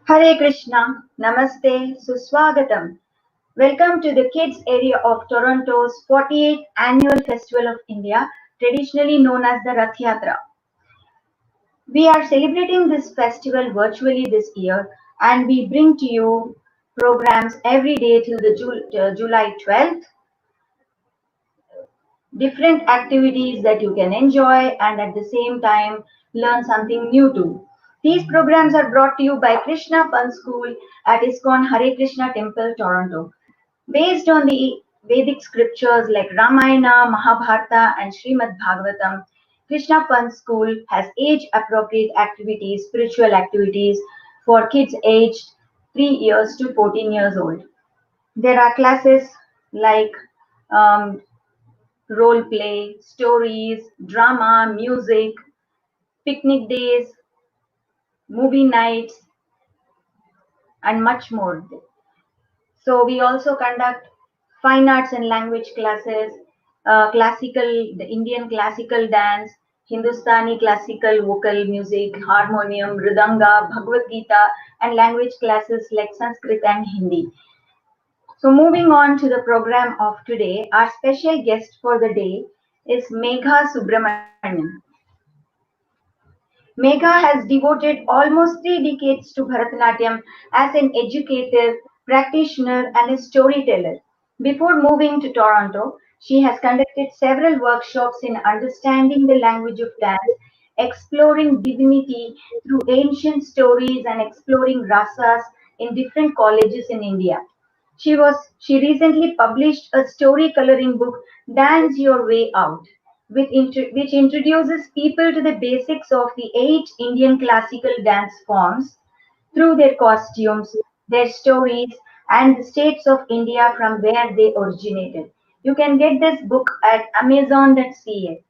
Hare Krishna, Namaste, Suswagatam. Welcome to the kids area of Toronto's 48th Annual Festival of India, traditionally known as the Rath Yatra. We are celebrating this festival virtually this year and we bring to you programs every day till the July 12th, different activities that you can enjoy and at the same time learn something new too. These programs are brought to you by Krishna Fun School at ISCKON Hare Krishna Temple, Toronto. Based on the Vedic scriptures like Ramayana, Mahabharata, and Srimad Bhagavatam, Krishna Fun School has age appropriate activities, spiritual activities for kids aged 3 years to 14 years old. There are classes like um, role play, stories, drama, music, picnic days, movie nights, and much more. So we also conduct fine arts and language classes, the Indian classical dance, Hindustani classical vocal music, harmonium, Ridanga, Bhagavad Gita, and language classes like Sanskrit and Hindi. So moving on to the program of today, our special guest for the day is Megha Subramanian. Megha has devoted almost 3 decades to Bharatnatyam as an educator, practitioner, and a storyteller. Before moving to Toronto, she has conducted several workshops in understanding the language of dance, exploring divinity through ancient stories, and exploring rasas in different colleges in India. She recently published a story coloring book, Dance Your Way Out, which introduces people to the basics of the 8 Indian classical dance forms through their costumes, their stories, and the states of India from where they originated. You can get this book at amazon.ca.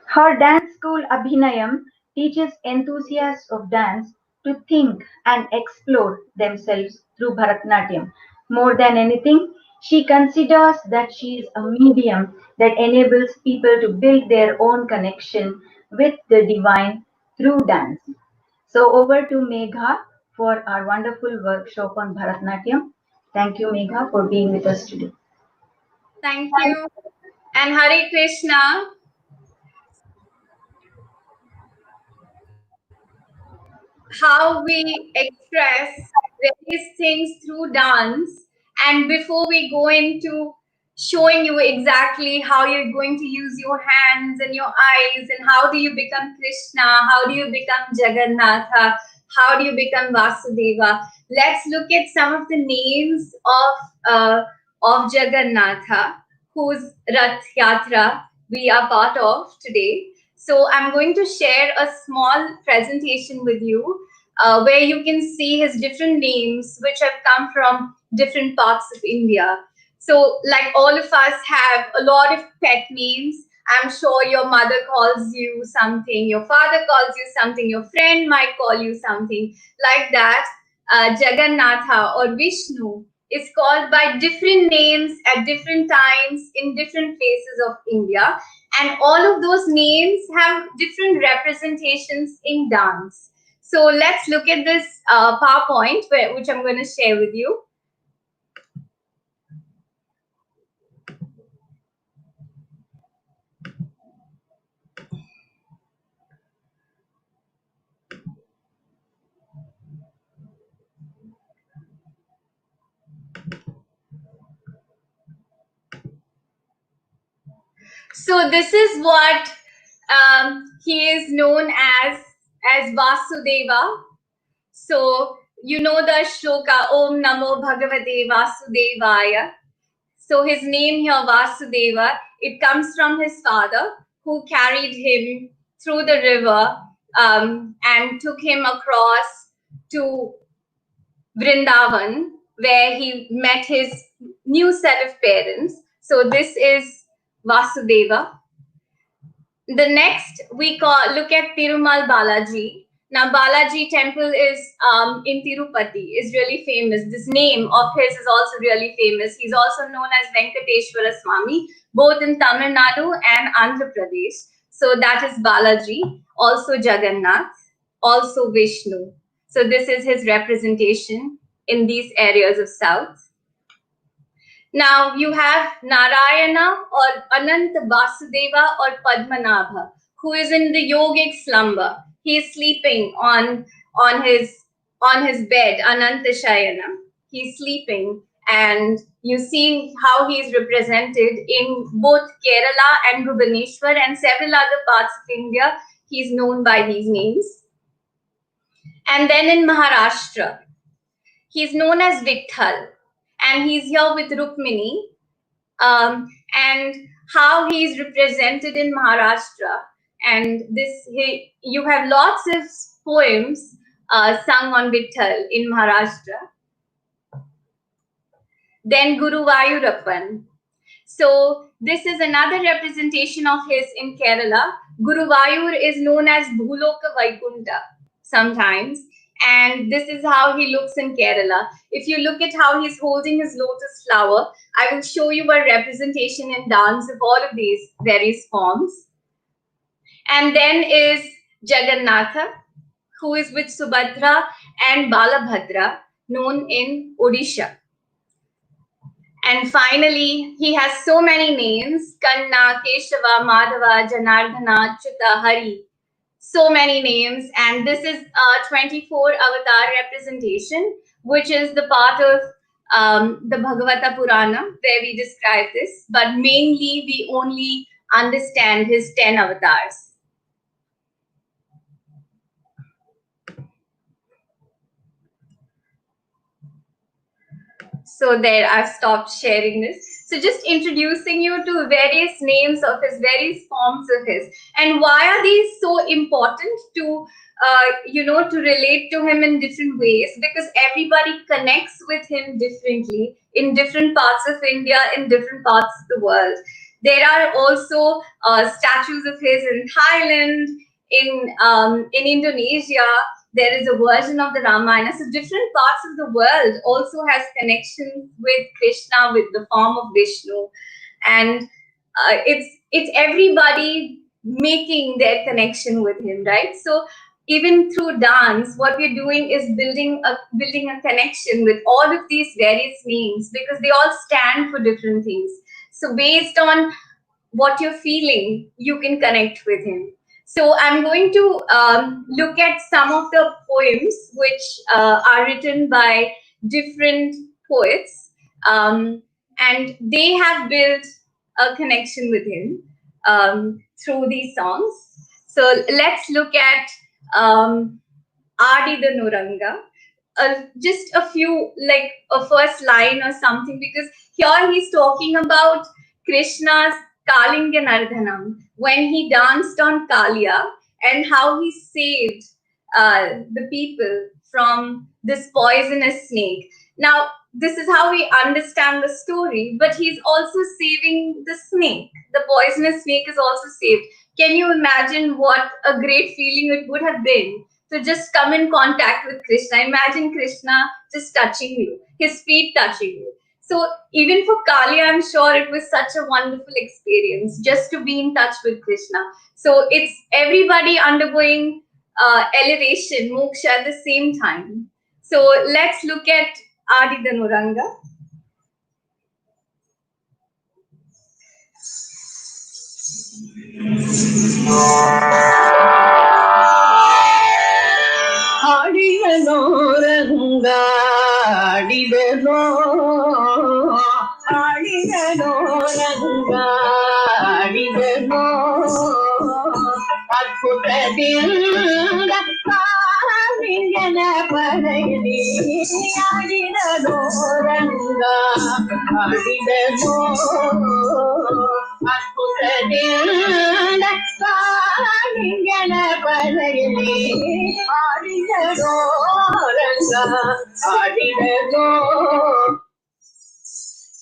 Her dance school Abhinayam teaches enthusiasts of dance to think and explore themselves through Bharatnatyam. More than anything, she considers that she is a medium that enables people to build their own connection with the divine through dance. So over to Megha for our wonderful workshop on Bharatnatyam. Thank you, Megha, for being with us today. Thank you. And Hare Krishna. How we express various things through dance. And before we go into showing you exactly how you're going to use your hands and your eyes and how do you become Krishna, how do you become Jagannatha, how do you become Vasudeva, let's look at some of the names of Jagannatha, whose Rath Yatra we are part of today. So I'm going to share a small presentation with you where you can see his different names, which have come from different parts of India. So, like all of us have a lot of pet names. I'm sure your mother calls you something, your father calls you something, your friend might call you something like that. Jagannatha or Vishnu is called by different names at different times in different places of India. And all of those names have different representations in dance. So let's look at this PowerPoint, which I'm going to share with you. So this is what he is known as Vasudeva. So you know the shloka Om Namo Bhagavate Vasudevaya. So his name here Vasudeva, it comes from his father who carried him through the river and took him across to Vrindavan, where he met his new set of parents. So this is Vasudeva. The next we look at Tirumal Balaji. Now Balaji temple is in Tirupati, is really famous. This name of his is also really famous. He's also known as Venkateshwara Swami, both in Tamil Nadu and Andhra Pradesh. So that is Balaji, also Jagannath, also Vishnu. So this is his representation in these areas of South. Now you have Narayana or Ananta Vasudeva or Padmanabha, who is in the yogic slumber. He is sleeping on his bed, Ananta Shayana. He's sleeping, and you see how he is represented in both Kerala and Bhubaneswar and several other parts of India. He's known by these names. And then in Maharashtra, he's known as Vitthal, and he's here with Rukmini. And how he is represented in Maharashtra. And you have lots of poems sung on Vitthal in Maharashtra. Then Guru Vayurappan. So this is another representation of his in Kerala. Guru Vayur is known as Bhuloka Vaikunta sometimes. And this is how he looks in Kerala. If you look at how he's holding his lotus flower, I will show you a representation in dance of all of these various forms. And then is Jagannatha, who is with Subhadra and Balabhadra, known in Odisha. And finally, he has so many names: Kanna, Keshava, Madhava, Janardhana, Achyuta, Hari. So many names. And this is a 24 avatar representation, which is the part of the Bhagavata Purana, where we describe this. But mainly, we only understand his 10 avatars. So there, I've stopped sharing this. So just introducing you to various names of his, various forms of his. And why are these so important to, to relate to him in different ways? Because everybody connects with him differently in different parts of India, in different parts of the world. There are also statues of his in Thailand, in Indonesia. There is a version of the Ramayana. So different parts of the world also has connections with Krishna, with the form of Vishnu. And it's everybody making their connection with him, right? So even through dance, what we're doing is building a connection with all of these various names, because they all stand for different things. So based on what you're feeling, you can connect with him. So I'm going to look at some of the poems which are written by different poets, and they have built a connection with him through these songs. So let's look at Adi the Nuranga. Just a few, like a first line or something, because here he's talking about Krishna's Kalinga Nardhanam, when he danced on Kalia, and how he saved the people from this poisonous snake. Now, this is how we understand the story, but he's also saving the snake. The poisonous snake is also saved. Can you imagine what a great feeling it would have been to just come in contact with Krishna? Imagine Krishna just touching you, his feet touching you. So even for Kali, I'm sure it was such a wonderful experience just to be in touch with Krishna. So it's everybody undergoing elevation, moksha at the same time. So let's look at Adi the Nuranga.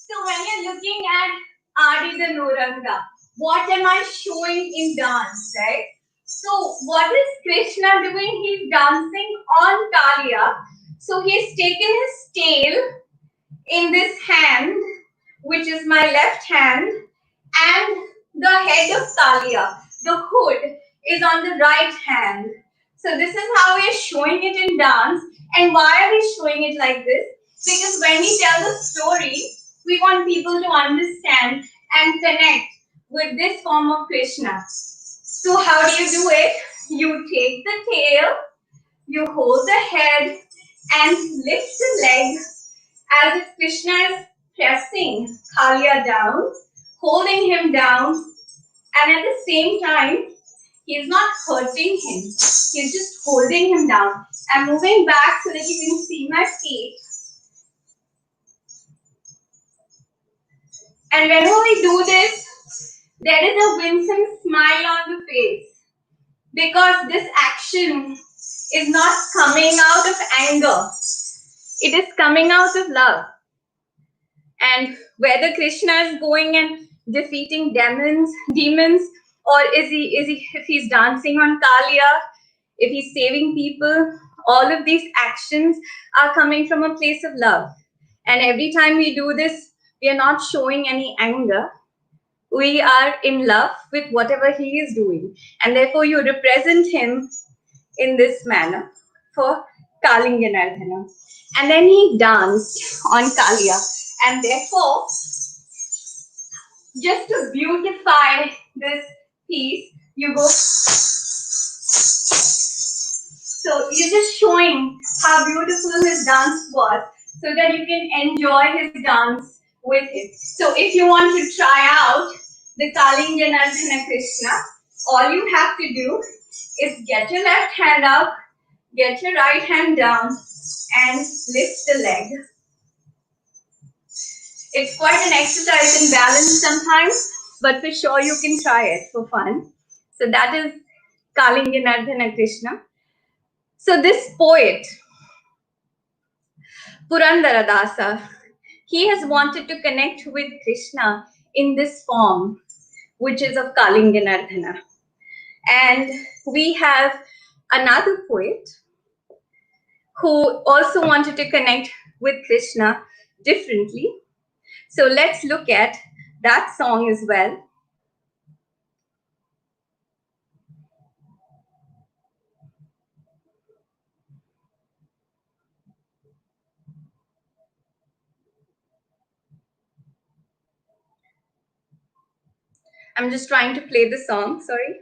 So when you're looking at Adi the Nuranga, what am I showing in dance, right? So what is Krishna doing? He's dancing on Kalia. So he's taken his tail in this hand, which is my left hand, and the head of Kalia, the hood, is on the right hand. So this is how we are showing it in dance. And why are we showing it like this? Because when we tell the story, we want people to understand and connect with this form of Krishna. So how do you do it? You take the tail, you hold the head and lift the leg as if Krishna is pressing Kalia down, holding him down, and at the same time, he is not hurting him. He is just holding him down. I'm moving back so that you can see my feet. And whenever we do this, there is a winsome smile on the face because this action is not coming out of anger. It is coming out of love. And whether Krishna is going and defeating demons, or if he's dancing on Kalia, if he's saving people, all of these actions are coming from a place of love. And every time we do this, we are not showing any anger. We are in love with whatever he is doing. And therefore you represent him in this manner for Kalinganardhana. And then he danced on Kalia. And therefore, just to beautify this piece, you go. So you're just showing how beautiful his dance was so that you can enjoy his dance with him. So if you want to try out the Kalinganardhana Krishna, all you have to do is get your left hand up, get your right hand down, and lift the leg. It's quite an exercise in balance sometimes, but for sure you can try it for fun. So that is Kalinganardhana Krishna. So this poet, Purandaradasa, he has wanted to connect with Krishna in this form, which is of Kalinganardhana. And we have another poet who also wanted to connect with Krishna differently. So let's look at that song as well. I'm just trying to play the song, sorry.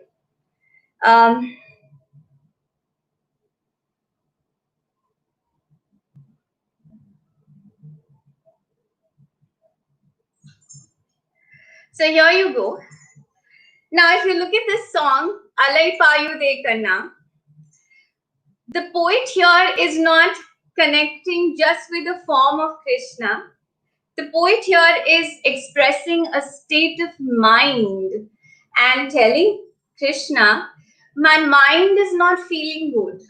So here you go. Now, if you look at this song, Alai Payu De Kanna, the poet here is not connecting just with the form of Krishna. The poet here is expressing a state of mind and telling Krishna, my mind is not feeling good.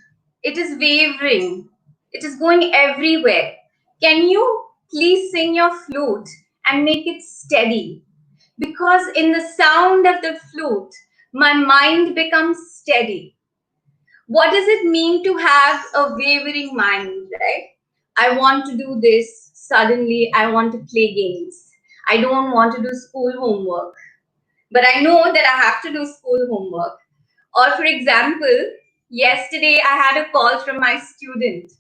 It is wavering. It is going everywhere. Can you please sing your flute and make it steady? Because in the sound of the flute, my mind becomes steady. What does it mean to have a wavering mind, right? I want to do this. Suddenly, I want to play games. I don't want to do school homework. But I know that I have to do school homework. Or for example, yesterday I had a call from my student's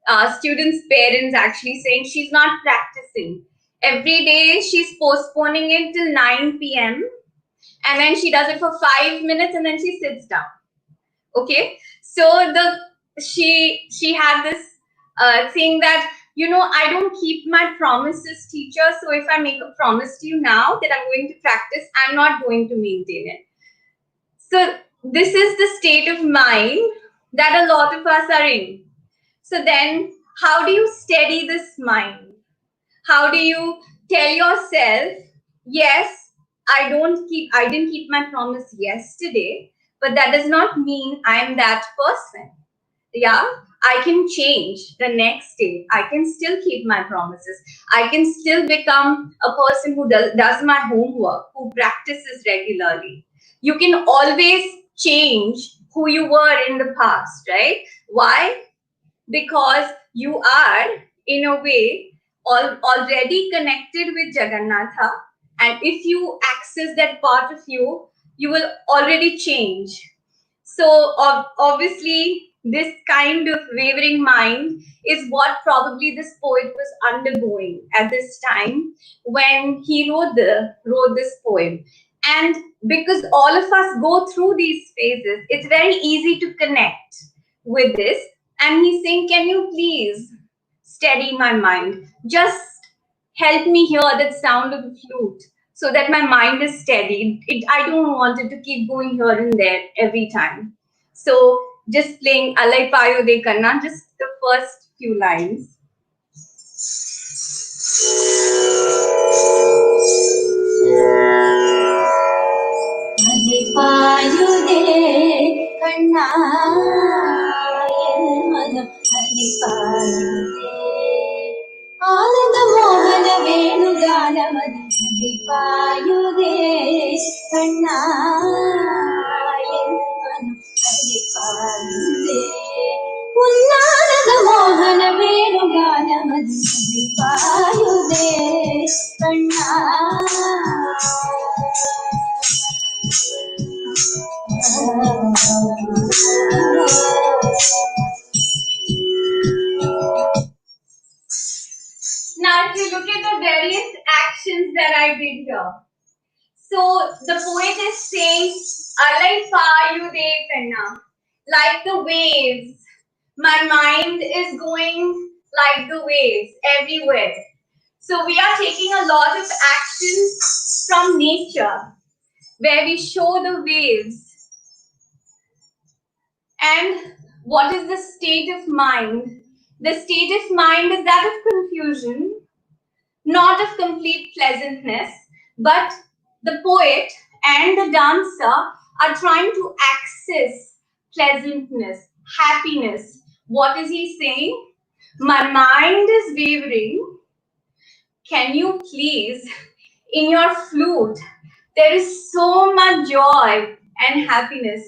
parents actually saying she's not practicing. Every day she's postponing it till 9 p.m. and then she does it for 5 minutes and then she sits down. Okay, so she had this thing that, I don't keep my promises, teacher. So if I make a promise to you now that I'm going to practice, I'm not going to maintain it. So this is the state of mind that a lot of us are in. So then how do you steady this mind? How do you tell yourself, yes, I didn't keep my promise yesterday, but that does not mean I'm that person. Yeah, I can change the next day. I can still keep my promises. I can still become a person who does my homework, who practices regularly. You can always change who you were in the past, right? Why? Because you are, in a way, already connected with Jagannatha. And if you access that part of you, you will already change. So obviously, this kind of wavering mind is what probably this poet was undergoing at this time when he wrote this poem. And because all of us go through these phases, it's very easy to connect with this. And he's saying, "Can you please steady my mind? Just help me hear that sound of the flute so that my mind is steady. I don't want it to keep going here and there every time." So just playing Alai Payo De Kanna, just the first few lines. Alai Payo De Kanna, Manam Alai Payo De. ಆನಂದ ಮೋಹನ ವೇಣುಗಾನ ಮದಿ ಪಾಯುದೇ ಕಣ್ಣ ಹರಿ ಪಾಯುದೇ ಉನ್ನಾನದ ಮೋಹನ ವೇಣುಗಾನ ಮದಿ ಪಾಯುದೇ ಕಣ್ಣ. Now, if you look at the various actions that I did here, so the poet is saying, "Alai payu de kanna," like the waves. My mind is going like the waves everywhere. So we are taking a lot of actions from nature, where we show the waves. And what is the state of mind? The state of mind is that of confusion, not of complete pleasantness, but the poet and the dancer are trying to access pleasantness, happiness. What is he saying? My mind is wavering. Can you please, in your flute, there is so much joy and happiness.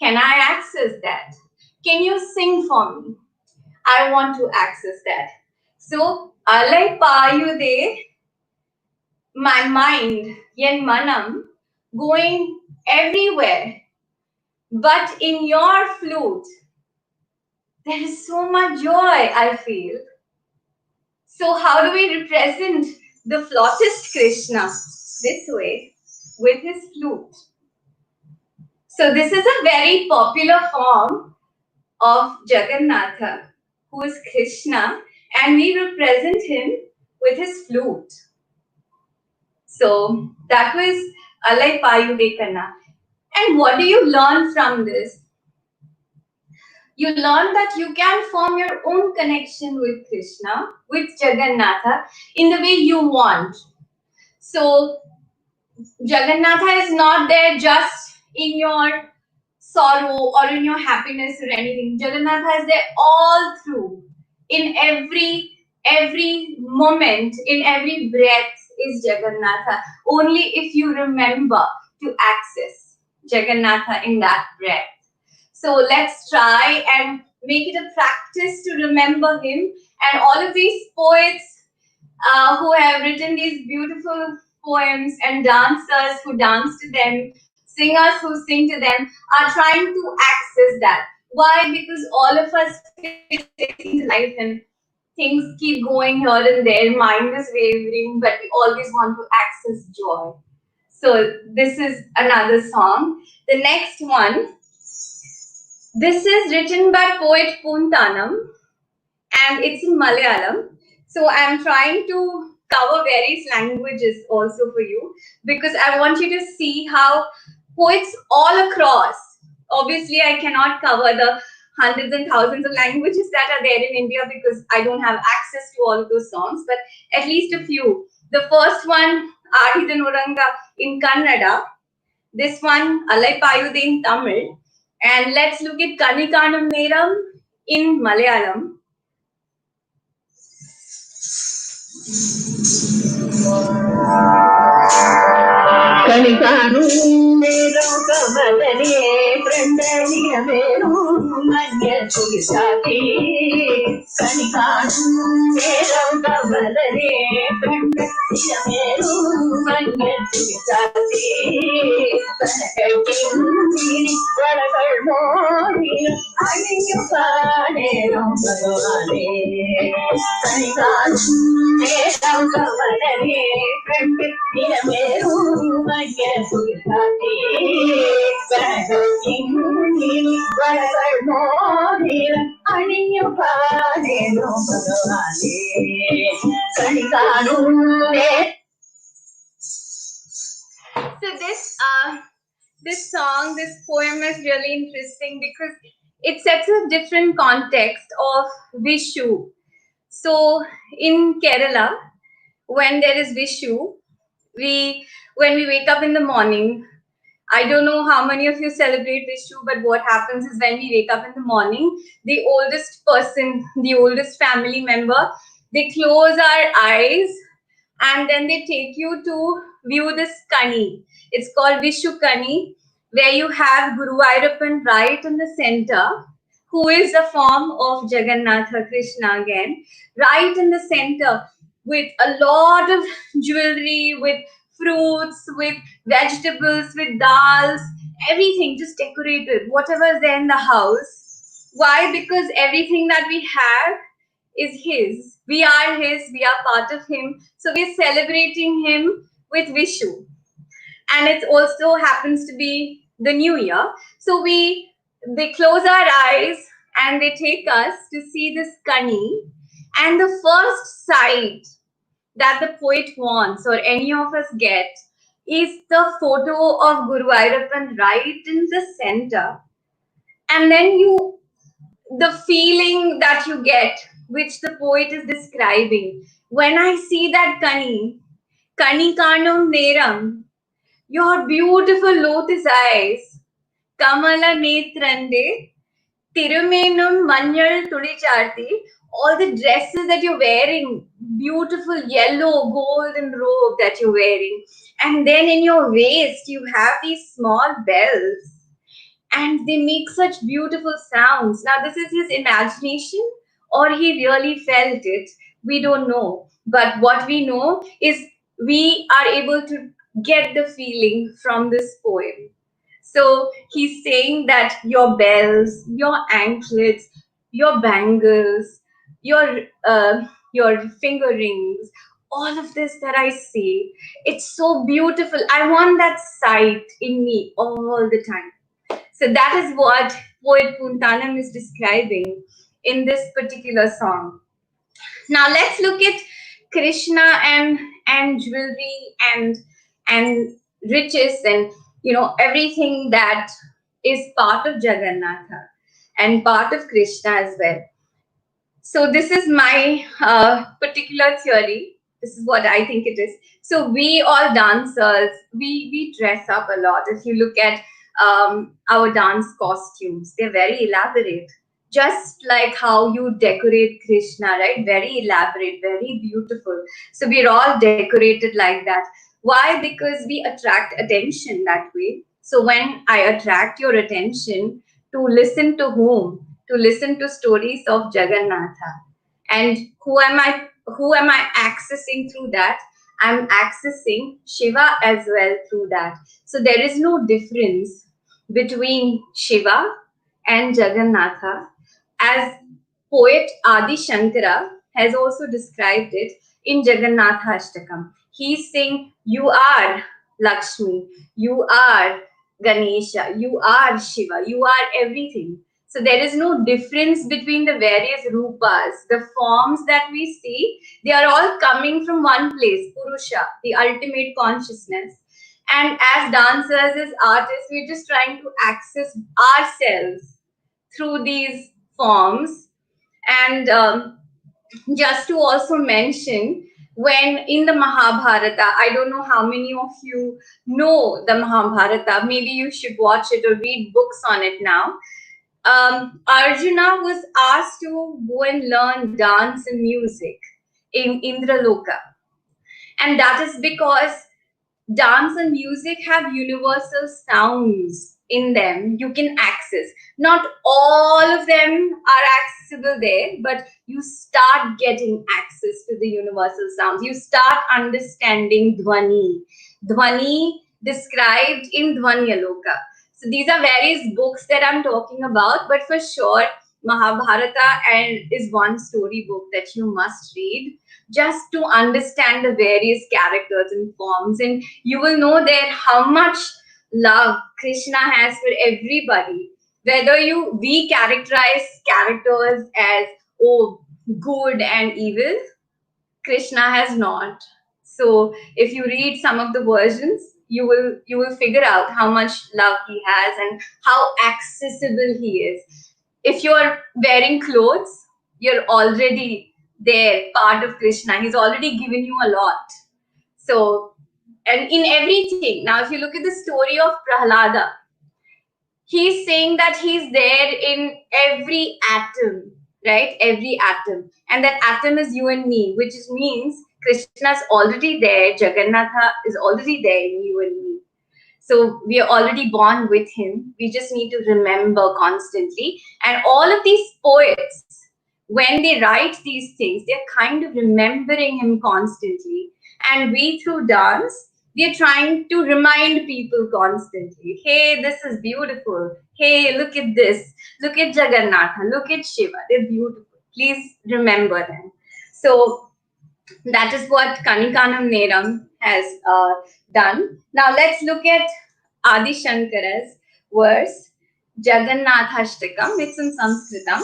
Can I access that? Can you sing for me? I want to access that. So, Alai Payu De, my mind, yen manam, going everywhere. But in your flute, there is so much joy, I feel. So how do we represent the flautist Krishna? This way, with his flute. So this is a very popular form of Jagannatha, who is Krishna, and we represent him with his flute. So that was Alai Payu De Kanna. And what do you learn from this? You learn that you can form your own connection with Krishna, with Jagannatha, in the way you want. So Jagannatha is not there just in your sorrow or in your happiness or anything. Jagannatha is there all through. In every moment, in every breath is Jagannatha. Only if you remember to access Jagannatha in that breath. So let's try and make it a practice to remember him. And all of these poets who have written these beautiful poems, and dancers who dance to them, singers who sing to them, are trying to access that. Why? Because all of us face life and things keep going here and there, mind is wavering, but we always want to access joy. So this is another song. The next one, this is written by poet Puntanam, and it's in Malayalam. So I'm trying to cover various languages also for you, because I want you to see how poets all across, obviously I cannot cover the hundreds and thousands of languages that are there in India because I don't have access to all of those songs, but at least a few. The first one, Adidanuranga in Kannada. This one, Alai Payude in Tamil. And let's look at Kanikanam Neram in Malayalam. Kanikanu mero kamalane prandaniya mero manya sugisati. Kanikanu mero kamalane prandaniya mero manya sugisati. Kanakini varagal mori alinyu panero bhagavane. Kanikanu mero kamalane prandaniya mero manya sugisati. Kanakini varagal mori alinyu panero bhagavane. Kanikanu So this song, this poem is really interesting because it sets a different context of Vishu. So in Kerala, when there is Vishu, we when we wake up in the morning, I don't know how many of you celebrate Vishu, but what happens is when we wake up in the morning, the oldest person, the oldest family member, they close our eyes and then they take you to view this Kani. It's called Vishu Kani, where you have Guru Ayyappan right in the center, who is a form of Jagannatha Krishna again, right in the center with a lot of jewelry, with fruits, with vegetables, with dals, everything just decorated, whatever is there in the house. Why? Because everything that we have is his. We are his, we are part of him. So we're celebrating him with Vishu. And it also happens to be the new year. So they close our eyes and they take us to see this Kani. And the first sight that the poet wants or any of us get is the photo of Guru Ayyappan right in the center. And then the feeling that you get, which the poet is describing. When I see that Kani Kanam Neram, your beautiful lotus eyes, Kamala Netrande, Tirumenum Manyal Tudicharti, all the dresses that you're wearing, beautiful yellow golden robe that you're wearing, and then in your waist you have these small bells and they make such beautiful sounds. Now, this is his imagination, or he really felt it. We don't know. But what we know is we are able to get the feeling from this poem. So he's saying that your bells, your anklets, your bangles, your finger rings, all of this that I see, it's so beautiful. I want that sight in me all the time. So that is what poet Puntanam is describing in this particular song. Now let's look at Krishna and jewelry and riches and everything that is part of Jagannatha and part of Krishna as well. So this is my particular theory. This is what I think it is. So we all dancers, we dress up a lot. If you look at our dance costumes, they're very elaborate. Just like how you decorate Krishna, right? Very elaborate, very beautiful. So we're all decorated like that. Why? Because we attract attention that way. So when I attract your attention to listen to whom? To listen to stories of Jagannatha. And who am I accessing through that? I'm accessing Shiva as well through that. So there is no difference between Shiva and Jagannatha, as poet Adi Shankara has also described it in Jagannatha Ashtakam. He's saying, you are Lakshmi, you are Ganesha, you are Shiva, you are everything. So there is no difference between the various rupas, the forms that we see. They are all coming from one place, Purusha, the ultimate consciousness. And as dancers, as artists, we're just trying to access ourselves through these forms. And just to also mention, when in the Mahabharata, I don't know how many of you know the Mahabharata, maybe you should watch it or read books on it now. Arjuna was asked to go and learn dance and music in Indraloka. And that is because dance and music have universal sounds in them you can access. Not all of them are accessible there, but you start getting access to the universal sounds. You start understanding Dhwani. Dhwani described in Dhvanyaloka. So these are various books that I'm talking about, but for sure, Mahabharata and is one storybook that you must read just to understand the various characters and forms, and you will know there how much love Krishna has for everybody. Whether we characterize characters as good and evil, Krishna has not. So if you read some of the versions, you will figure out how much love he has and how accessible he is. If you're wearing clothes, you're already there, part of Krishna. He's already given you a lot. So, and in everything. Now, if you look at the story of Prahlada, he's saying that he's there in every atom, right? Every atom. And that atom is you and me, which means Krishna's already there, Jagannatha is already there in you and me. So we are already born with him. We just need to remember constantly. And all of these poets, when they write these things, they're kind of remembering him constantly. And we, through dance, we are trying to remind people constantly, hey, this is beautiful. Hey, look at this. Look at Jagannatha. Look at Shiva. They're beautiful. Please remember them. So that is what Kanikanam Neram has done. Now let's look at Adi Shankara's verse, Jagannathashtakam. It's in Sanskritam.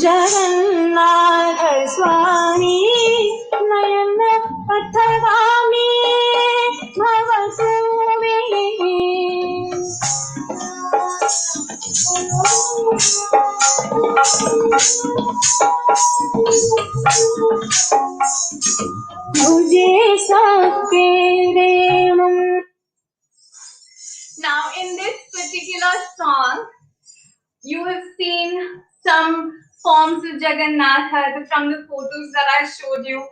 Jagannath Swami Nayan Patharami Bhavatumi. Mujhe sabke remam. Now, in this particular song, you have seen some forms of Jagannatha from the photos that I showed you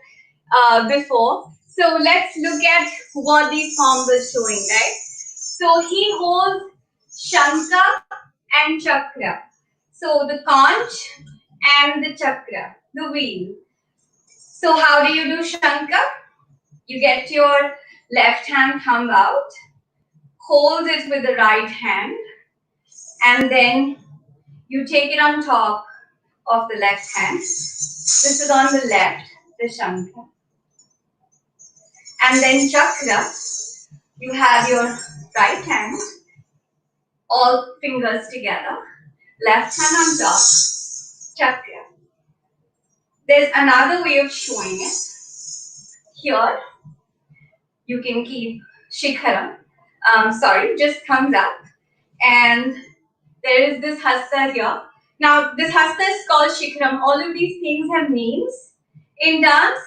before. So let's look at what these forms are showing, right? So he holds Shankha and Chakra. So the conch and the Chakra, the wheel. So how do you do Shankha? You get your left hand thumb out, hold it with the right hand, and then you take it on top of the left hand. This is on the left, the Shankha. And then Chakra, you have your right hand, all fingers together, left hand on top, Chakra. There's another way of showing it. Here, you can keep Shikharam, just thumbs up. And there is this hasta here. Now, this hasta is called Shikharam. All of these things have names in dance.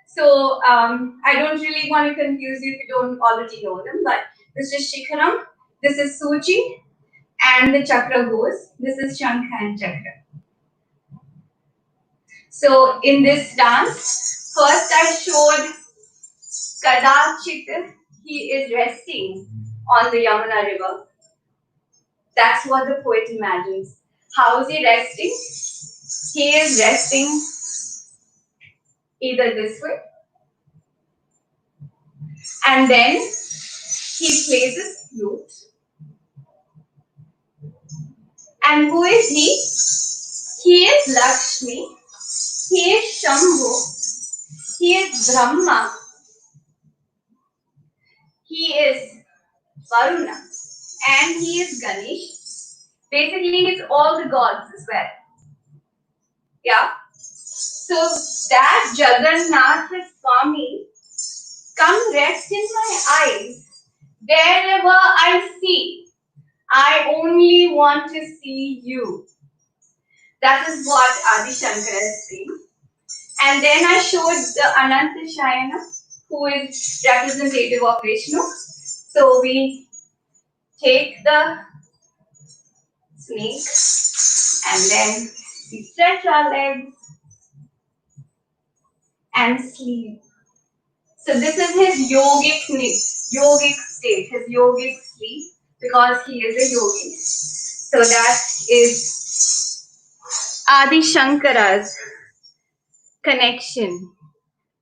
So, I don't really want to confuse you if you don't already know them, but this is Shikharam, this is Suchi, and the chakra goes. This is Shankha and Chakra. So, in this dance, first I showed Kadachit, he is resting on the Yamuna river. That's what the poet imagines. How is he resting? He is resting either this way, and then he plays his flute. And who is he? He is Lakshmi. He is Shambhu. He is Brahma. He is Varuna. And he is Ganesh. Basically, he's all the gods as well. Yeah. So that Jagannath Swami, come rest in my eyes. Wherever I see, I only want to see you. That is what Adi Shankara is saying. And then I showed the Ananta Shayana, who is representative of Vishnu. So we take the snake and then we stretch our legs and sleep. So this is his yogic state, his yogic sleep, because he is a yogi. So that is Adi Shankara's connection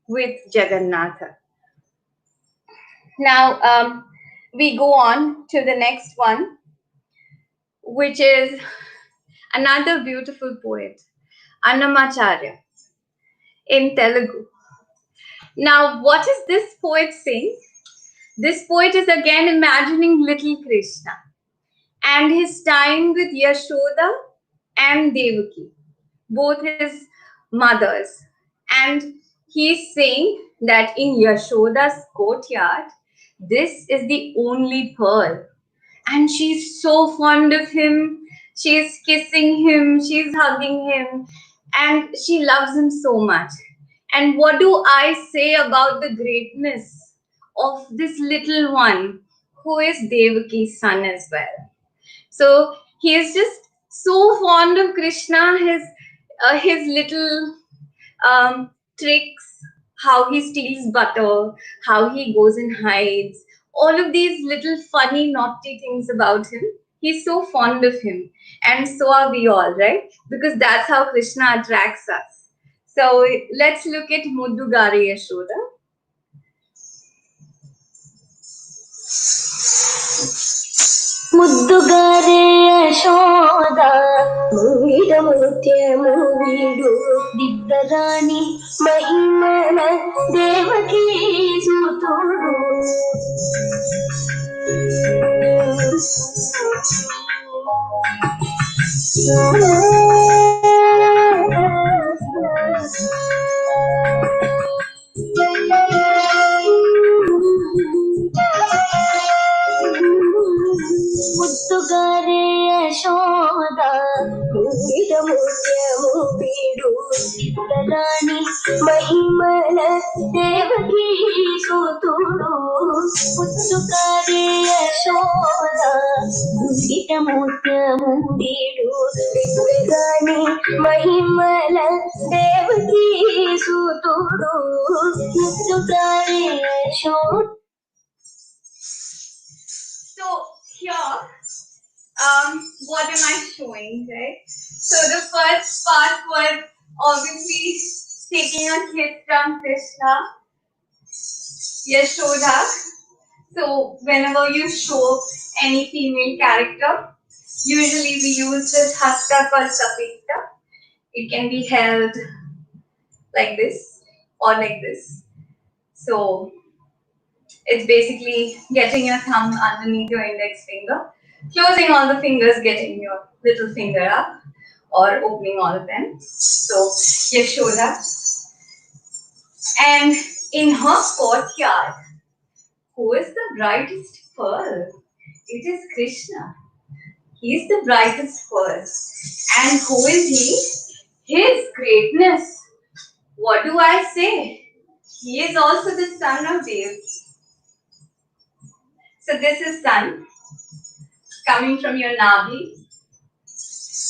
with Jagannatha. Now we go on to the next one, which is another beautiful poet, Annamacharya, in Telugu. Now, what is this poet saying? This poet is again imagining little Krishna and his time with Yashoda and Devaki, both his mothers. And he's saying that in Yashoda's courtyard, this is the only pearl. And she's so fond of him. She's kissing him, she's hugging him, and she loves him so much. And what do I say about the greatness of this little one who is Devaki's son as well? So he is just so fond of Krishna, his little tricks, how he steals butter, how he goes and hides, all of these little funny, naughty things about him. He's so fond of him. And so are we all, right? Because that's how Krishna attracts us. So let's look at Muddugare Yashoda. ಮುದ್ದುಗಾರೆ Yashoda ಮೂವಿಡ ಮುತ್ಯಮು ವೀಡು ದಿಬ್ಬರಾಣಿ ಮಹಿಮನ Devaki ಸುತುಡು ಮುತ್ತುಗಾರೆ Yashoda ಮೂವಿಡ ಮುತ್ಯಮು ವೀಡು ದಿಬ್ಬರಾಣಿ ಮಹಿಮನ Devaki ಸುತುಡು ಮುತ್ತುಗಾರೆ Yashoda ಮೂವಿಡ ಮುತ್ಯಮು ವೀಡು ದಿಬ್ಬರಾಣಿ ಮಹಿಮನ Devaki ಸುತುಡು ಮುತ್ತುಗಾರೆ Yashoda. So here, what am I showing, right? So the first part was obviously taking a kiss from Krishna, Yashoda. So whenever you show any female character, usually we use this hasta called sapikta. It can be held like this or like this. So it's basically getting your thumb underneath your index finger, closing all the fingers, getting your little finger up, or opening all of them. So Yashoda. And in her courtyard, who is the brightest pearl? It is Krishna. He is the brightest pearl. And who is he? His greatness. What do I say? He is also the son of Dev. So this is sun coming from your navi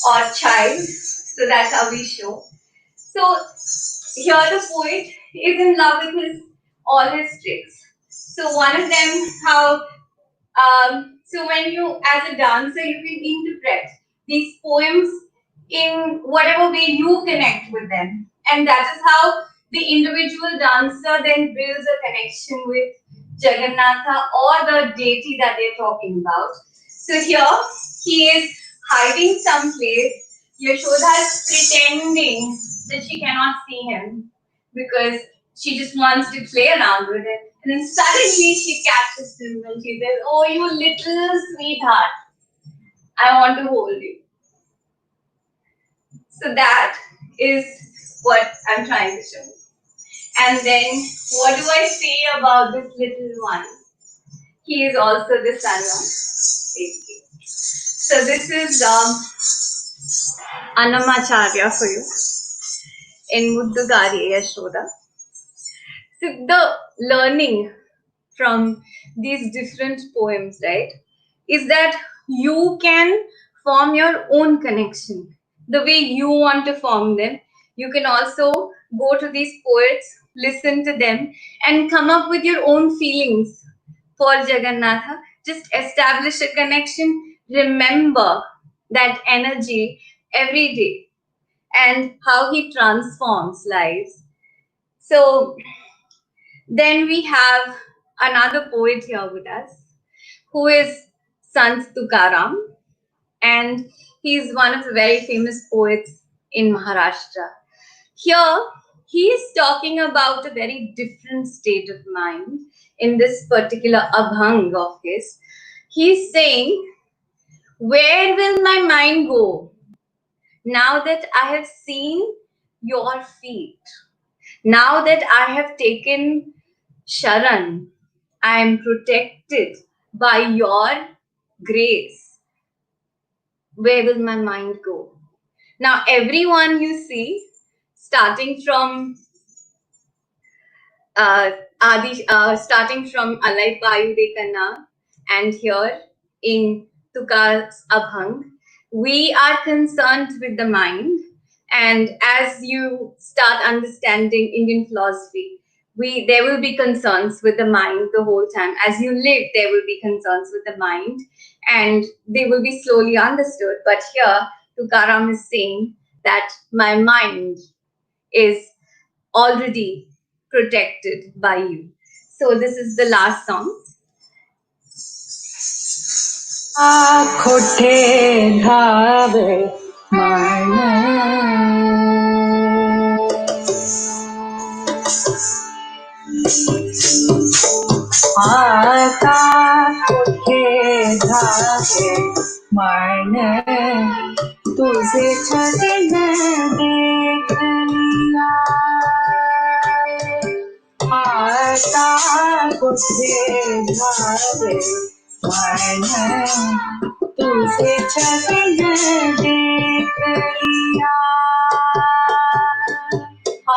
or child. So that's how we show. So here the poet is in love with all his tricks. So one of them, how so when you as a dancer you can interpret these poems in whatever way you connect with them. And that is how the individual dancer then builds a connection with Jagannatha or the deity that they're talking about. So here he is hiding someplace. Yashoda is pretending that she cannot see him because she just wants to play around with it. And then suddenly she catches him and she says, "Oh, you little sweetheart, I want to hold you." So that is what I'm trying to show. And then what do I say about this little one? He is also the son of Devaki. So this is Annamacharya for you in Muddugari Yashoda. So the learning from these different poems, right, is that you can form your own connection the way you want to form them. You can also go to these poets, listen to them, and come up with your own feelings for Jagannatha. Just establish a connection. Remember that energy every day and how he transforms lives. So then we have another poet here with us who is Sant Tukaram, and he's one of the very famous poets in Maharashtra. Here, he is talking about a very different state of mind in this particular abhang of his. He's saying, "Where will my mind go now that I have seen your feet? Now that I have taken Sharan, I am protected by your grace. Where will my mind go?" Now, everyone you see, starting from starting from Alai Payu Dekana and here in Tukar's Abhang, we are concerned with the mind. And as you start understanding Indian philosophy, there will be concerns with the mind the whole time. As you live, there will be concerns with the mind, and they will be slowly understood. But here, Tukaram is saying that my mind is already protected by you. So this is the last song. खोटे धावे माने आता खोटे धावे माने तुझे छगन देख लिया आता खोटे धावे माने तुझे छगन देख लिया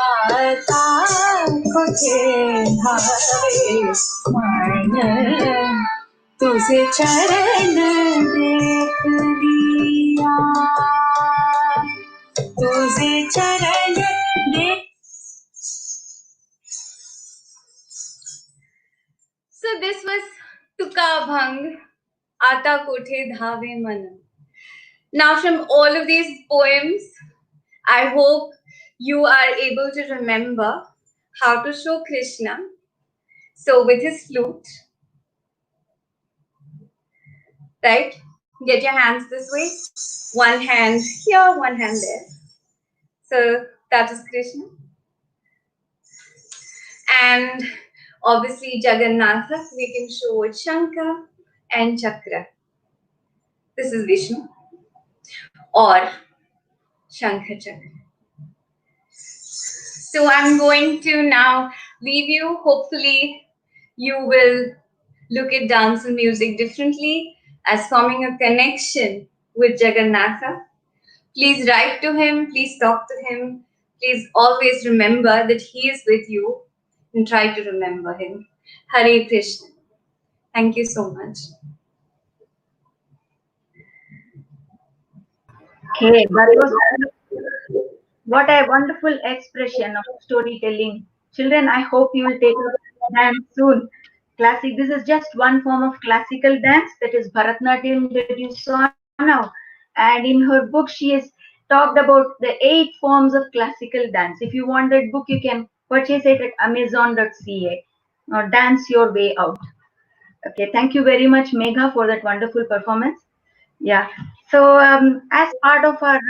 आता खोटे धावे माने तुझे चरण देख लिया तुझे चरण देख. So this was Tuka Bhang, Ata Kothe Dhave Man. Now from all of these poems, I hope you are able to remember how to show Krishna. So with his flute, right? Get your hands this way. One hand here, one hand there. So that is Krishna. And obviously Jagannatha, we can show with Shankha and Chakra. This is Vishnu or Shankha Chakra. So I'm going to now leave you. Hopefully you will look at dance and music differently as forming a connection with Jagannatha. Please write to him. Please talk to him. Please always remember that he is with you and try to remember him. Hare Krishna. Thank you so much. Okay, that was what a wonderful expression of storytelling. Children, I hope you will take up dance soon. Classic. This is just one form of classical dance, that is Bharatnatyam that you saw now. And in her book, she has talked about the 8 forms of classical dance. If you want that book, you can purchase it at amazon.ca or Dance Your Way Out. Okay, thank you very much, Megha, for that wonderful performance. Yeah. So, as part of our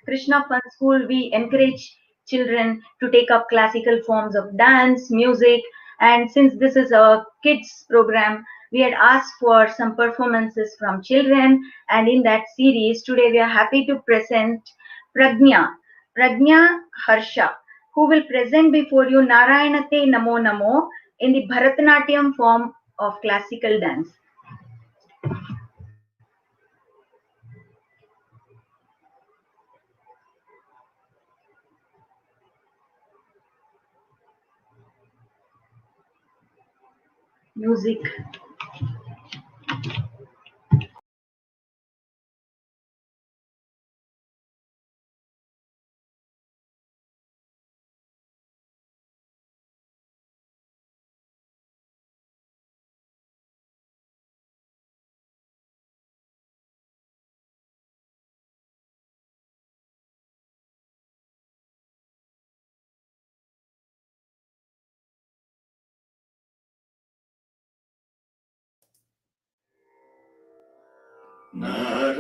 Krishna Fun School, we encourage children to take up classical forms of dance, music, and since this is a kids program, we had asked for some performances from children. And in that series, today we are happy to present Pragnya Harsha, who will present before you Narayanate Namo Namo in the Bharatnatyam form of classical dance. Music.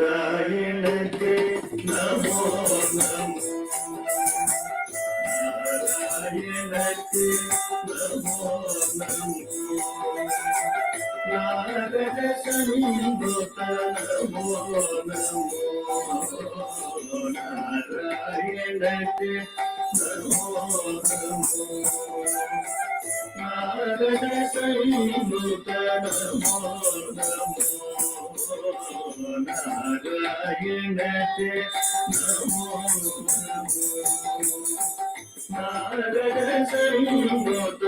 नारायणते Namo Namo नारायणते Namo Namo Narad संयुत Namo Namo नारायणते Namo Namo Narad संयुत Namo Namo नारायणते Namo Namo Narad संयुत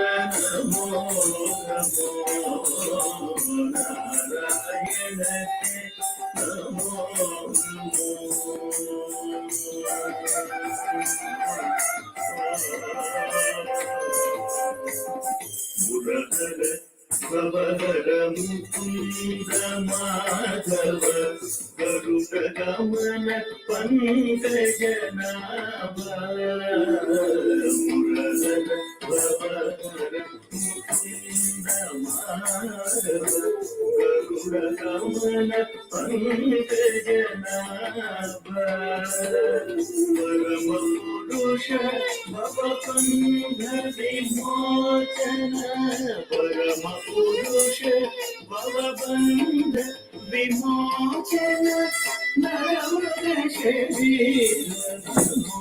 Namo Namo नारायणते Namo Namo मुरहर भवहर Mukund Madhav गरुड गमन पंकजनाभ मुरहर भवहर मुकुंद माधव गरुड गमन पंकजनाभ परम पुरुष भवबंध विमोचन परम पुरुष भवबंध विमोचन नरमृग शरीर नमो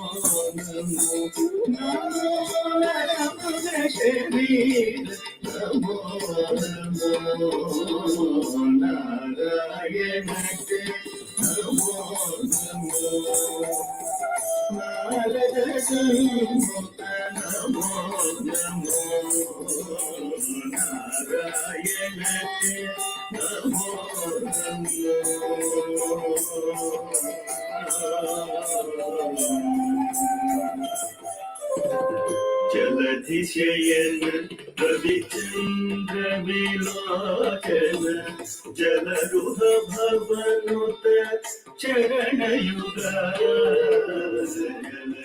नमो नमो नरमृग शरीर नमो नमो नारायणते नमो नमो नारद संयुत नमो नमो नारायणते नमो नमो जलधिशयन रविचंद्र विलोचन जलरुह भवनुत चरणयुगा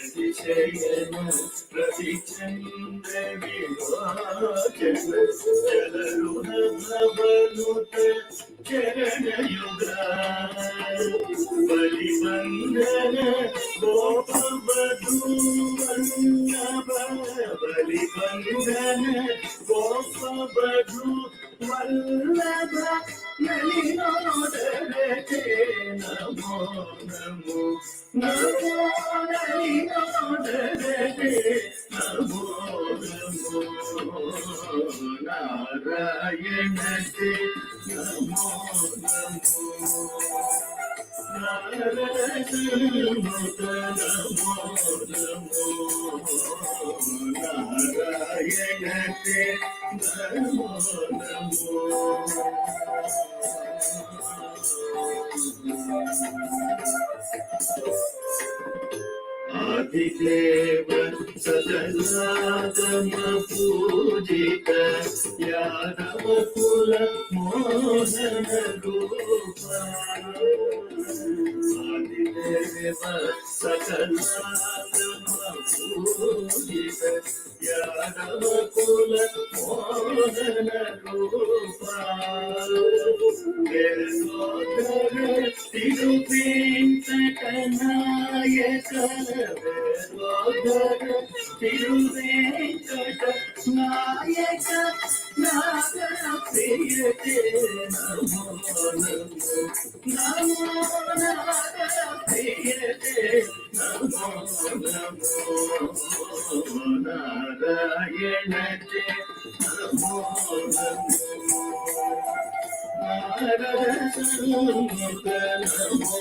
जलधिशयन रविचंद्र विलोचन जलरुह भवनुत चरणयुगा बलिवंदन गोप वधूवल्लभ बलिवंदन गोप वधू वल्लभ नलिनोदरते नमो नमो नमो नलिनोदरते नमो नमो नारायणते नमो नमो नारद संयुत नमो नमो नारायणते नमो नमो आदिदेव सकलागम पूजित यादव कुल मोहन रूपा आदिदेव सकलागम पूजित यादव कुल मोहन रूपा तिरुवेंकटनायक तिरुवेंकटनायक नागर प्रियते नमो नमो नमो नागर प्रियते नमो नमो नारायण ते नमो नमो नारद संत नमो नमो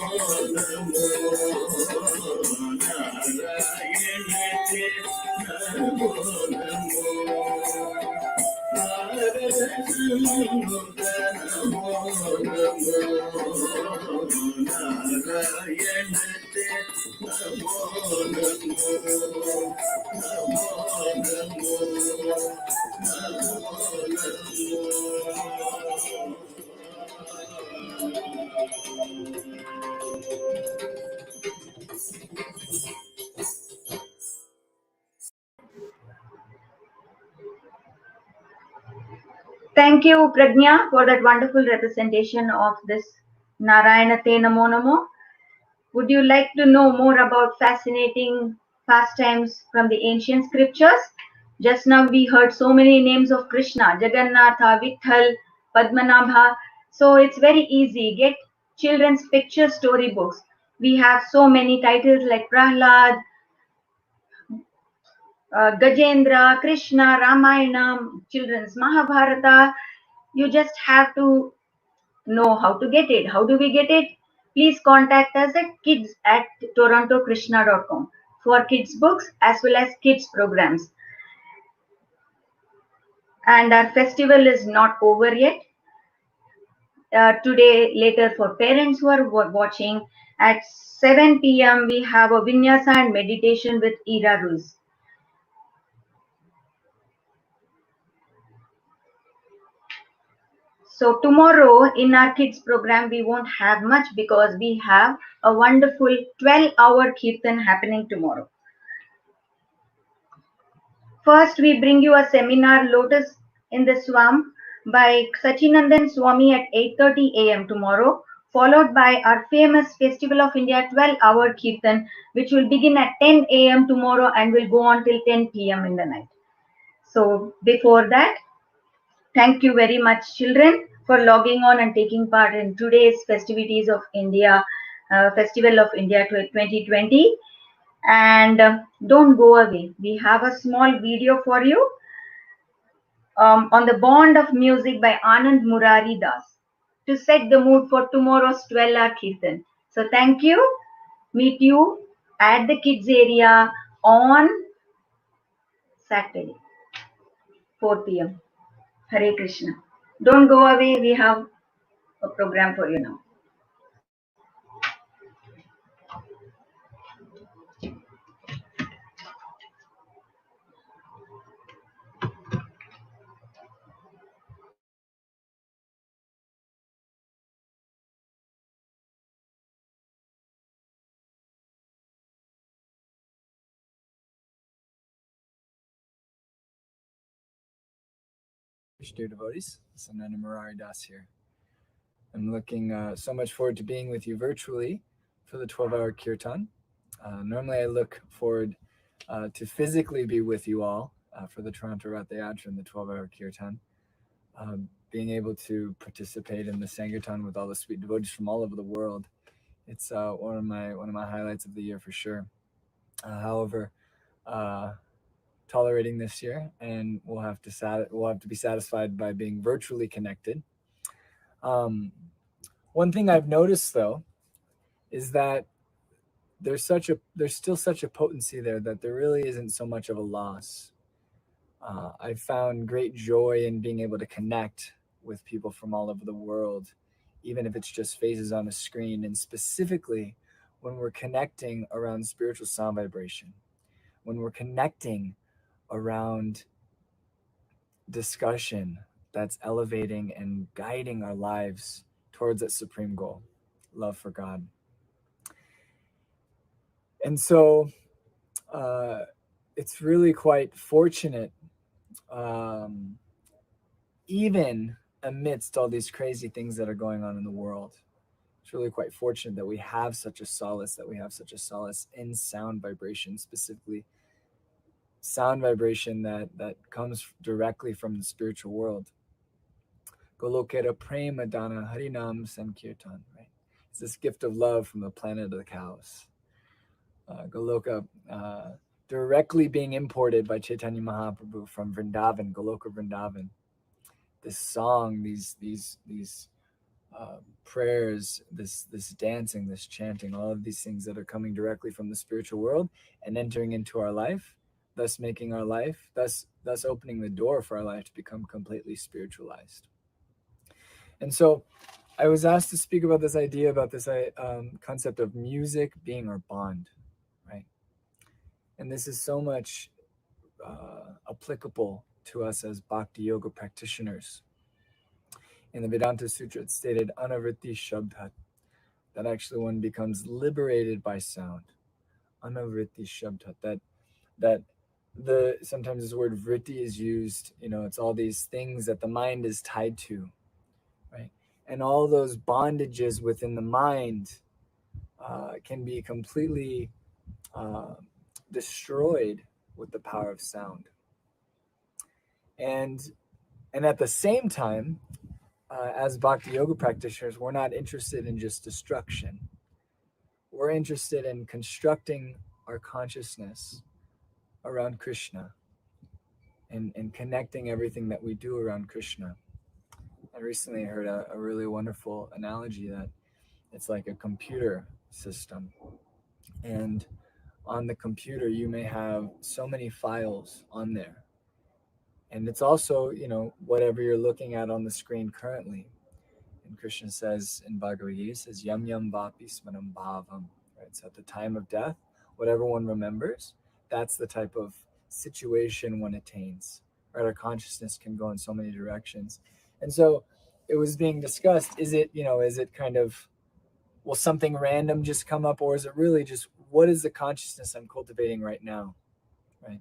नारायण ते नमो नमो नारद संत नमो नमो नारायण ते Namo Namo Namo Namo Thank you, Pragnya, for that wonderful representation of this Narayana Te Namo Namo. Would you like to know more about fascinating pastimes from the ancient scriptures? Just now we heard so many names of Krishna, Jagannatha, Vitthal, Padmanabha. So it's very easy. Get children's picture storybooks. We have so many titles like Prahlad, Gajendra, Krishna, Ramayana, children's Mahabharata. You just have to know how to get it. How do we get it? Please contact us at kids@torontokrishna.com for kids books as well as kids programs. And our festival is not over yet. Today, later for parents who are watching, at 7 p.m. we have a vinyasa and meditation with Ira Ruz. So tomorrow in our kids program, we won't have much because we have a wonderful 12-hour kirtan happening tomorrow. First, we bring you a seminar, Lotus in the Swamp, by Sachinandan Swami at 8:30 a.m. tomorrow, followed by our famous Festival of India 12-hour kirtan, which will begin at 10 a.m. tomorrow and will go on till 10 p.m. in the night. So before that, thank you very much, children, for logging on and taking part in today's festivities of India, Festival of India 2020. And don't go away. We have a small video for you on the bond of music by Anand Murari Das to set the mood for tomorrow's 12-hour Kirtan. So thank you. Meet you at the kids area on Saturday, 4 p.m. Hare Krishna. Don't go away. We have a program for you now. Dear devotees, Sananda Murari Das here. I'm looking so much forward to being with you virtually for the 12-hour kirtan. Normally I look forward to physically be with you all for the Toronto Rath Yatra and the 12-hour kirtan. Being able to participate in the Sankirtan with all the sweet devotees from all over the world, it's one of my highlights of the year for sure. However, tolerating this year, and we'll have to be satisfied by being virtually connected. One thing I've noticed though is that there's still such a potency there that there really isn't so much of a loss. I found great joy in being able to connect with people from all over the world, even if it's just faces on a screen, and specifically when we're connecting around spiritual sound vibration. when we're connecting around discussion that's elevating and guiding our lives towards that supreme goal, love for God. And so it's really quite fortunate, um, even amidst all these crazy things that are going on in the world. It's really quite fortunate that we have such a solace, in sound vibration, specifically sound vibration that comes directly from the spiritual world. Golokera prema dana harinam sankirtan, right? It's this gift of love from the planet of the cows. Goloka, directly being imported by Chaitanya Mahaprabhu from Vrindavan, Goloka Vrindavan. This song, these prayers, this dancing, this chanting, all of these things that are coming directly from the spiritual world and entering into our life, thus making our life, thus opening the door for our life to become completely spiritualized. And so I was asked to speak about this idea, about this concept of music being our bond, right? And this is so much applicable to us as Bhakti Yoga practitioners. In the Vedanta Sutra, it's stated, Anavritti Shabdat, that actually one becomes liberated by sound. Anavritti Shabdat, that the sometimes this word vritti is used, it's all these things that the mind is tied to, right? And all those bondages within the mind can be completely destroyed with the power of sound. And at the same time, as Bhakti Yoga practitioners, we're not interested in just destruction. We're interested in constructing our consciousness around Krishna and connecting everything that we do around Krishna. I recently heard a really wonderful analogy that it's like a computer system. And on the computer, you may have so many files on there. And it's also, whatever you're looking at on the screen currently. And Krishna says in Bhagavad Gita, says, Yam yam vapi smanam bhavam. Right? So at the time of death, whatever one remembers, that's the type of situation one attains. Right? Our consciousness can go in so many directions. And so it was being discussed, is it kind of, will something random just come up, or is it really just, what is the consciousness I'm cultivating right now? Right?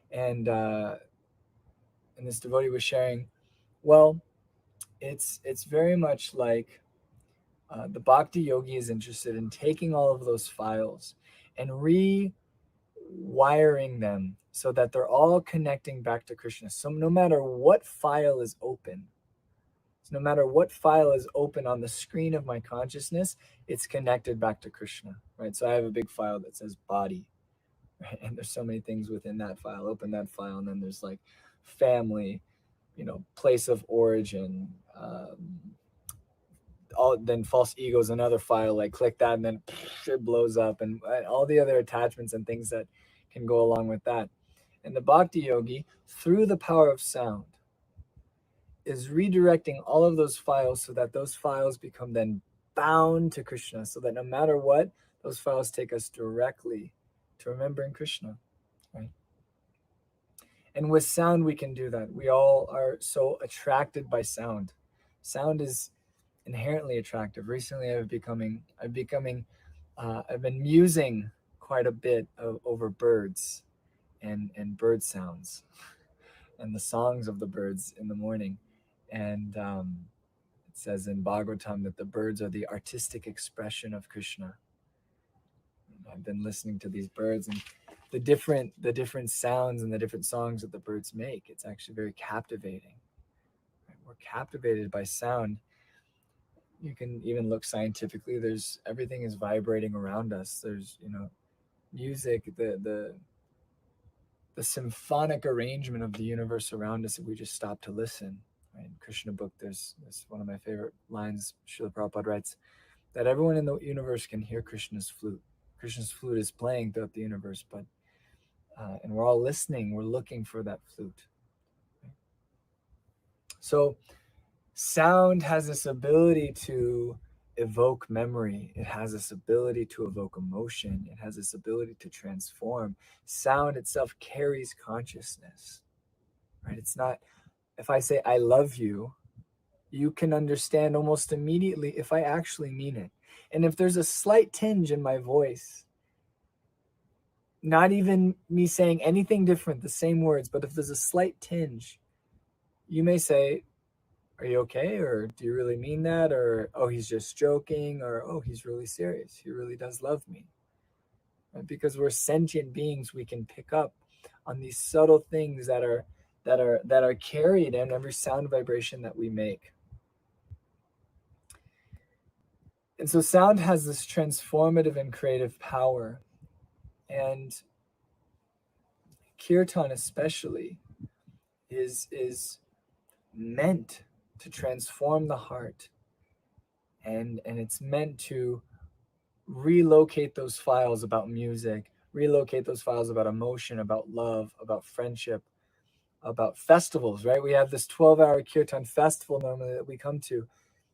And this devotee was sharing, well, it's very much like the Bhakti Yogi is interested in taking all of those files and rewiring them so that they're all connecting back to Krishna. So no matter what file is open, on the screen of my consciousness, it's connected back to Krishna, right? So I have a big file that says body, right? And there's so many things within that file. Open that file, and then there's like family, place of origin, then false ego is another file, like click that and then it blows up, and all the other attachments and things that can go along with that. And the Bhakti Yogi, through the power of sound, is redirecting all of those files so that those files become then bound to Krishna, so that no matter what, those files take us directly to remembering Krishna, right? And with sound, we can do that. We all are so attracted by sound. Sound is inherently attractive. Recently, I've been musing quite a bit over birds and bird sounds and the songs of the birds in the morning. And it says in Bhagavatam that the birds are the artistic expression of Krishna. I've been listening to these birds and the different sounds and the different songs that the birds make. It's actually very captivating. We're captivated by sound. You can even look scientifically. Everything is vibrating around us. There's music, the symphonic arrangement of the universe around us if we just stop to listen. Right? In Krishna book, there's one of my favorite lines. Srila Prabhupada writes that everyone in the universe can hear Krishna's flute. Krishna's flute is playing throughout the universe, but and we're all listening. We're looking for that flute. Right? So sound has this ability to evoke memory. It has this ability to evoke emotion. It has this ability to transform. Sound itself carries consciousness, right? It's not, if I say I love you, you can understand almost immediately if I actually mean it. And if there's a slight tinge in my voice, not even me saying anything different, the same words, but if there's a slight tinge, you may say, are you okay? Or do you really mean that? Or, oh, he's just joking. Or, oh, he's really serious. He really does love me. Right? Because we're sentient beings, we can pick up on these subtle things that are carried in every sound vibration that we make. And so sound has this transformative and creative power. And kirtan especially is meant to transform the heart, and it's meant to relocate those files about music, relocate those files about emotion, about love, about friendship, about festivals, right? We have this 12-hour kirtan festival normally that we come to.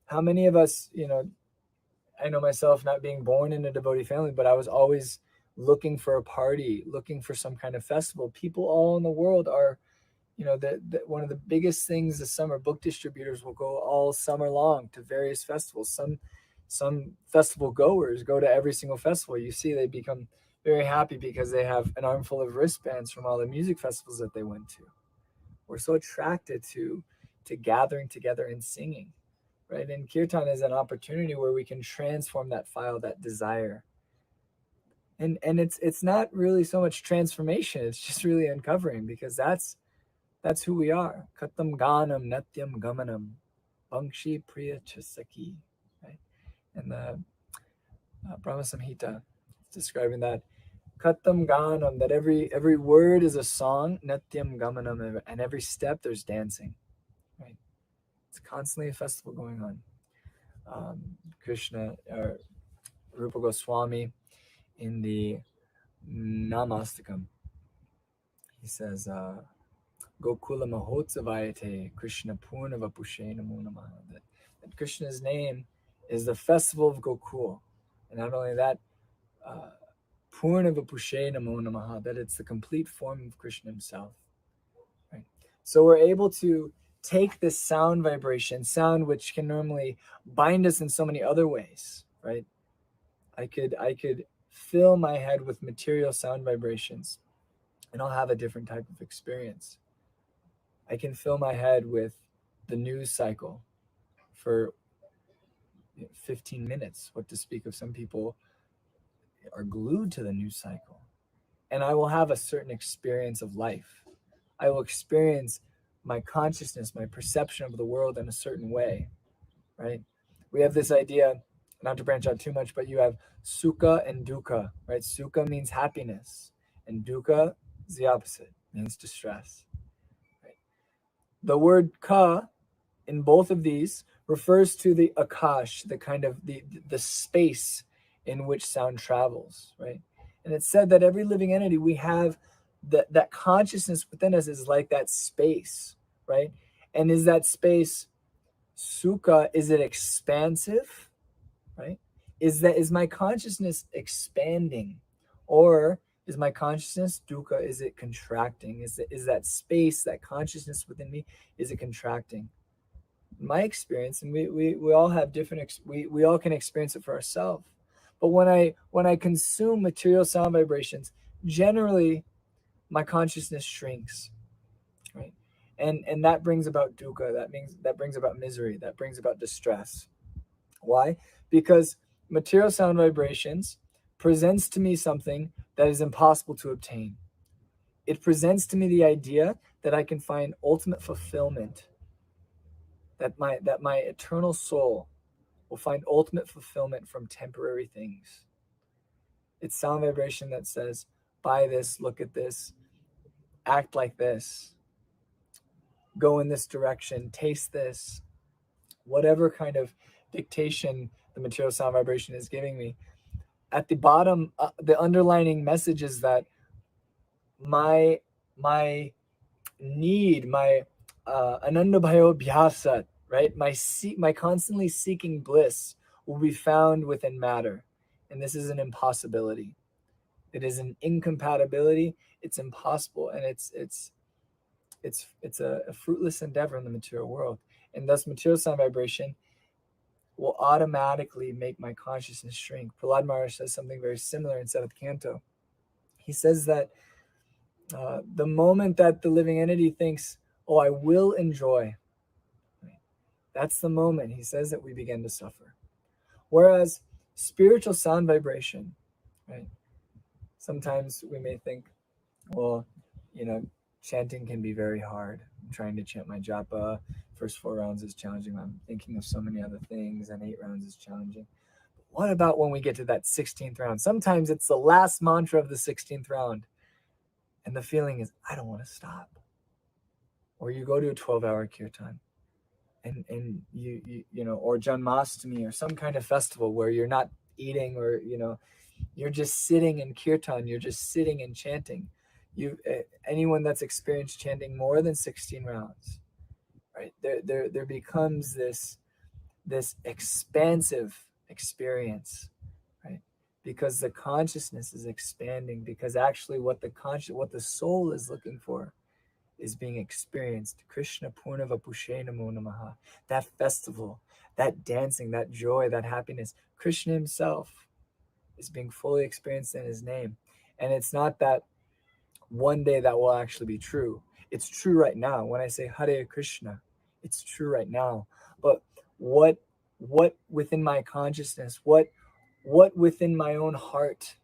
How many of us, I know myself, not being born in a devotee family, but I was always looking for a party, looking for some kind of festival. People all in the world are, one of the biggest things this summer, book distributors will go all summer long to various festivals. Some festival goers go to every single festival. You see, they become very happy because they have an armful of wristbands from all the music festivals that they went to. We're so attracted to gathering together and singing, right? And kirtan is an opportunity where we can transform that file, that desire. And it's not really so much transformation, it's just really uncovering, because that's who we are. Katam ganam natyam gamanam bangshi priya chasaki, right? And the Brahma Samhita describing that. Katam ganam, that every word is a song, natyam gamanam, and every step there's dancing, right? It's constantly a festival going on. Krishna, or Rupa Goswami, in the Namastakam, he says, Gokula Mahotsavayate Krishna Purnava Pushe Namo Namaha. That Krishna's name is the festival of Gokul. And not only that, Purnava Pushe Namo Namaha, that it's the complete form of Krishna himself. Right? So we're able to take this sound vibration, sound which can normally bind us in so many other ways, right? I could fill my head with material sound vibrations, and I'll have a different type of experience. I can fill my head with the news cycle for 15 minutes. What to speak of, some people are glued to the news cycle. And I will have a certain experience of life. I will experience my consciousness, my perception of the world in a certain way, right? We have this idea, not to branch out too much, but you have sukha and dukkha, right? Sukha means happiness, and dukkha is the opposite, means distress. Right? The word ka in both of these refers to the akash, the kind of the space in which sound travels, right? And it's said that every living entity, we have that consciousness within us is like that space, right? And is that space sukha? Is it expansive, right? Is my consciousness expanding, or is my consciousness dukkha? Is it contracting? Is that space, that consciousness within me, is it contracting? My experience, and we all have different, we all can experience it for ourselves. But when I consume material sound vibrations, generally my consciousness shrinks, right? And that brings about dukkha. That brings about misery. That brings about distress. Why? Because material sound vibrations presents to me something that is impossible to obtain. It presents to me the idea that I can find ultimate fulfillment, that my eternal soul will find ultimate fulfillment from temporary things. It's sound vibration that says, buy this, look at this, act like this, go in this direction, taste this, whatever kind of dictation the material sound vibration is giving me. At the bottom, the underlining message is that my need, my ananda bhayo bhyasat, right? My constantly seeking bliss, will be found within matter. And this is an impossibility. It is an incompatibility. It's impossible, and it's a fruitless endeavor in the material world. And thus material sound vibration will automatically make my consciousness shrink. Prahlad Maharaj says something very similar in 7th canto. He says that the moment that the living entity thinks, oh, I will enjoy, right, that's the moment, he says, that we begin to suffer. Whereas spiritual sound vibration, right, sometimes we may think, well, chanting can be very hard. I'm trying to chant my japa. First 4 rounds is challenging. I'm thinking of so many other things, and 8 rounds is challenging. But what about when we get to that 16th round? Sometimes it's the last mantra of the 16th round, and the feeling is, I don't want to stop. Or you go to a 12-hour kirtan, and you or Janmashtami, or some kind of festival where you're not eating, or you're just sitting in kirtan, you're just sitting and chanting. Anyone that's experienced chanting more than 16 rounds, right, there becomes this expansive experience, right, because the consciousness is expanding, because actually what the soul is looking for is being experienced. Krishna Purnava Pushe Namo Namaha. That festival, that dancing, that joy, that happiness, Krishna himself is being fully experienced in his name. And it's not that one day that will actually be true. It's true right now. When I say Hare Krishna, it's true right now. But what within my consciousness, what within my own heart,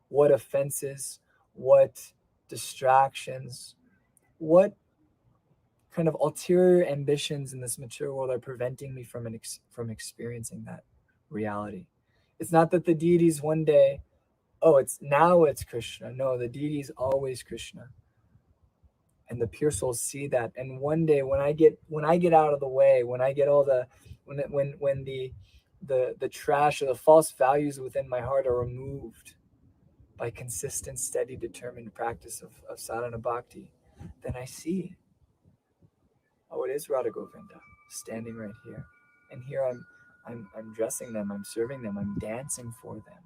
what offenses, what distractions, what kind of ulterior ambitions in this material world are preventing me from experiencing that reality? It's not that the deities one day, it's Krishna. No, the deity is always Krishna. And the pure souls see that. And one day when I get out of the way, when I get all when the trash or the false values within my heart are removed by consistent, steady, determined practice of sadhana bhakti, then I see, it is Radha Govinda standing right here. And here I'm dressing them, I'm serving them, I'm dancing for them.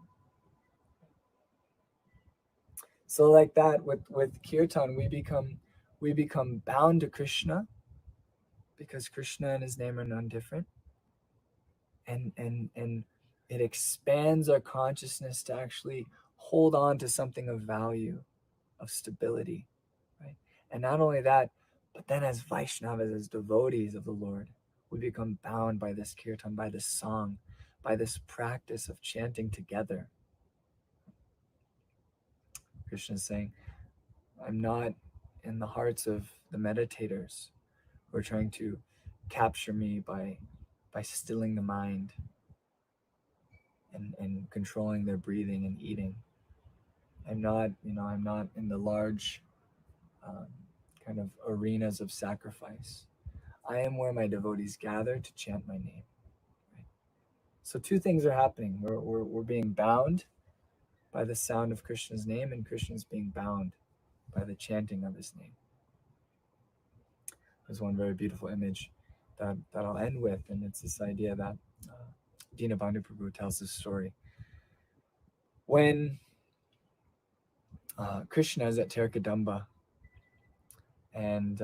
So like that with kirtan, we become bound to Krishna, because Krishna and his name are none different. And it expands our consciousness to actually hold on to something of value, of stability, right? And not only that, but then as Vaishnavas, as devotees of the Lord, we become bound by this kirtan, by this song, by this practice of chanting together. Krishna is saying, I'm not in the hearts of the meditators who are trying to capture me by stilling the mind and controlling their breathing and eating. I'm not in the large kind of arenas of sacrifice. I am where my devotees gather to chant my name. Right? So 2 things are happening. We're being bound by the sound of Krishna's name, and Krishna's being bound by the chanting of his name. There's one very beautiful image that I'll end with, and it's this idea that Dinabandhu Prabhu tells this story. When Krishna is at Terkadamba, and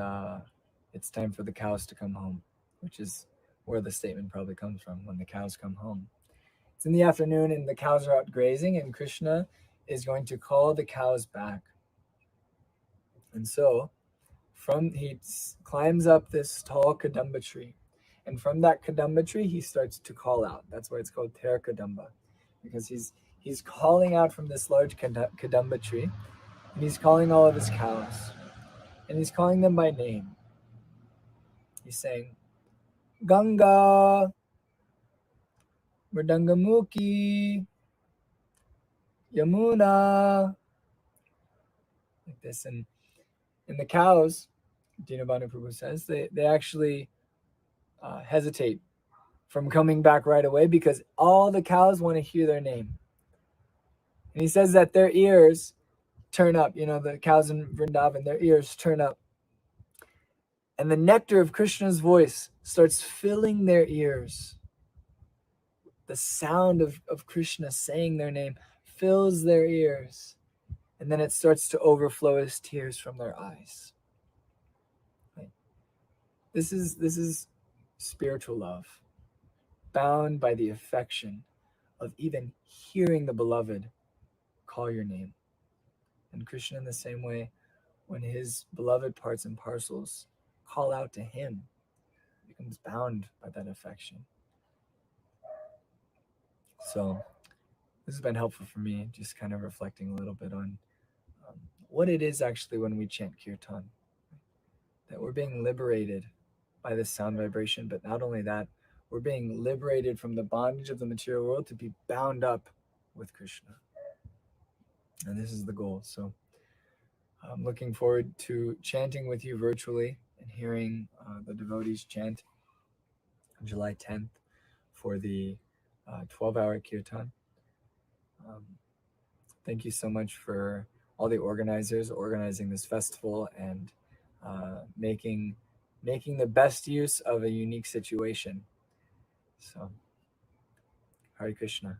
it's time for the cows to come home, which is where the statement probably comes from, when the cows come home. It's in the afternoon, and the cows are out grazing, and Krishna is going to call the cows back. And so he climbs up this tall kadamba tree, and from that kadamba tree he starts to call out. That's why it's called Ter Kadamba, because he's calling out from this large kadamba tree, and he's calling all of his cows, and he's calling them by name. He's saying, Ganga, Mridangamuki, Yamuna, like this. And the cows, Dinabandhu Prabhu says, they actually hesitate from coming back right away, because all the cows want to hear their name. And he says that their ears turn up, the cows in Vrindavan, their ears turn up. And the nectar of Krishna's voice starts filling their ears. the sound of Krishna saying their name fills their ears, and then it starts to overflow as tears from their eyes. Right? This is spiritual love, bound by the affection of even hearing the beloved call your name. And Krishna, in the same way, when his beloved parts and parcels call out to him, becomes bound by that affection. So this has been helpful for me, just kind of reflecting a little bit on what it is actually when we chant kirtan, that we're being liberated by this sound vibration, but not only that, we're being liberated from the bondage of the material world to be bound up with Krishna. And this is the goal. So I'm looking forward to chanting with you virtually and hearing the devotees chant on July 10th for the 12-hour kirtan. Thank you so much for all the organizers organizing this festival and making the best use of a unique situation. So, Hare Krishna.